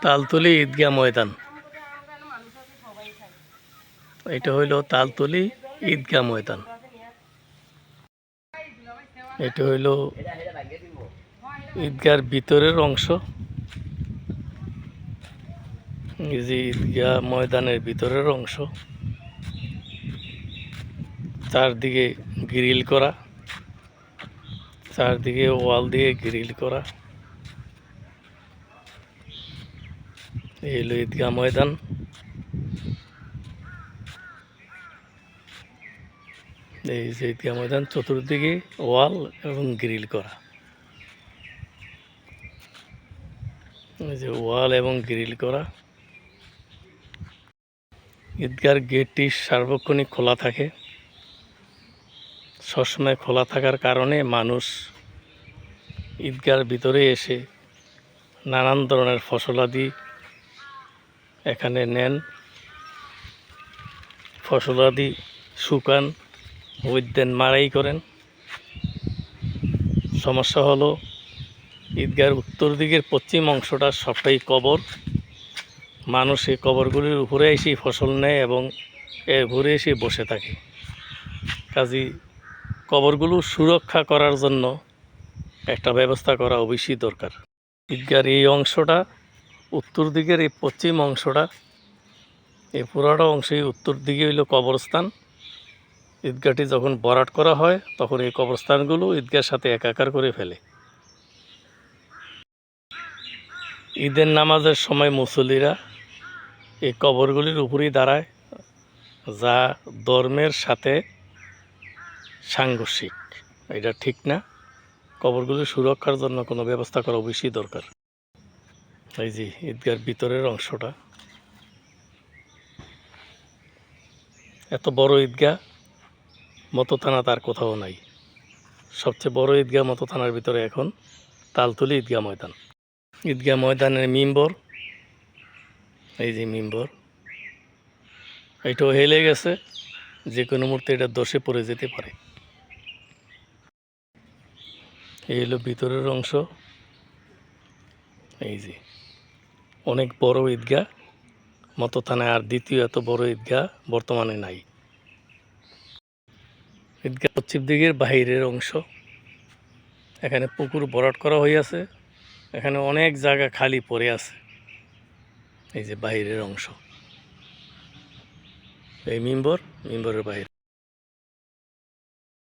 তালতলি ঈদগাহ ময়দান। এটা হইল তালতলি ঈদগাহ ময়দান। এটা হইল ঈদগাহর ভিতরের অংশ। এই যে ঈদগাহ ময়দানের ভিতরের অংশ, চারদিকে গ্রিল করা, চারদিকে ওয়াল দিয়ে গ্রিল করা। এই হলো ঈদগাহ ময়দান। এই যে ঈদগাহ ময়দান, চতুর্দিকে ওয়াল এবং গ্রিল করা। এই যে ওয়াল এবং গ্রিল করা। ঈদগাহর গেটটি সার্বক্ষণিক খোলা থাকে। সবসময় খোলা থাকার কারণে মানুষ ঈদগাহর ভিতরে এসে নানান ধরনের ফসলাদি এখানে নেন, ফসলাদি শুকান, উদ্যান মাড়াই করেন। সমস্যা হলো ঈদগাহর উত্তর দিকের পশ্চিম অংশটা সবটাই কবর। মানুষ এই কবরগুলির উপরে এসে ফসল নেয় এবং এর ঘুরে এসে বসে থাকে। কাজেই কবরগুলো সুরক্ষা করার জন্য একটা ব্যবস্থা করা অবশ্যই দরকার। ঈদগাহর এই অংশটা, উত্তর দিকের এই পশ্চিম অংশটা, এই পুরোটা অংশই উত্তর দিকে হইল কবরস্থান। ঈদগাহটি যখন ভরাট করা হয় তখন এই কবরস্থানগুলো ঈদগাহের সাথে একাকার করে ফেলে। ঈদের নামাজের সময় মুসল্লিরা এই কবরগুলির উপরেই দাঁড়ায়, যা ধর্মের সাথে সাংঘর্ষিক। এটা ঠিক না। কবরগুলি সুরক্ষার জন্য কোনো ব্যবস্থা করা অবশ্যই দরকার। এই যে ঈদগাহর ভিতরের অংশটা, এত বড় ঈদগাহ মতো থানা তার কোথাও নাই। সবচেয়ে বড় ঈদগাহ মতো থানার ভিতরে এখন তালতলি ঈদগাহ ময়দান। ঈদগাহ ময়দানের মিম্বর, এই যে মিম্বর, এটাও হেলে গেছে, যে কোনো মুহূর্তে এটা দোষে পড়ে যেতে পারে। এই হলো ভিতরের অংশ। এই যে অনেক বড় ঈদগাহ মতো থানায় আর দ্বিতীয় এত বড় ঈদগাহ বর্তমানে নাই। ঈদগাহ পশ্চিম দিকের বাহিরের অংশ, এখানে পুকুর ভরাট করা হইয়াছে, এখানে অনেক জায়গা খালি পড়ে আছে। এই যে বাহিরের অংশ, এই মিম্বরের বাইরে।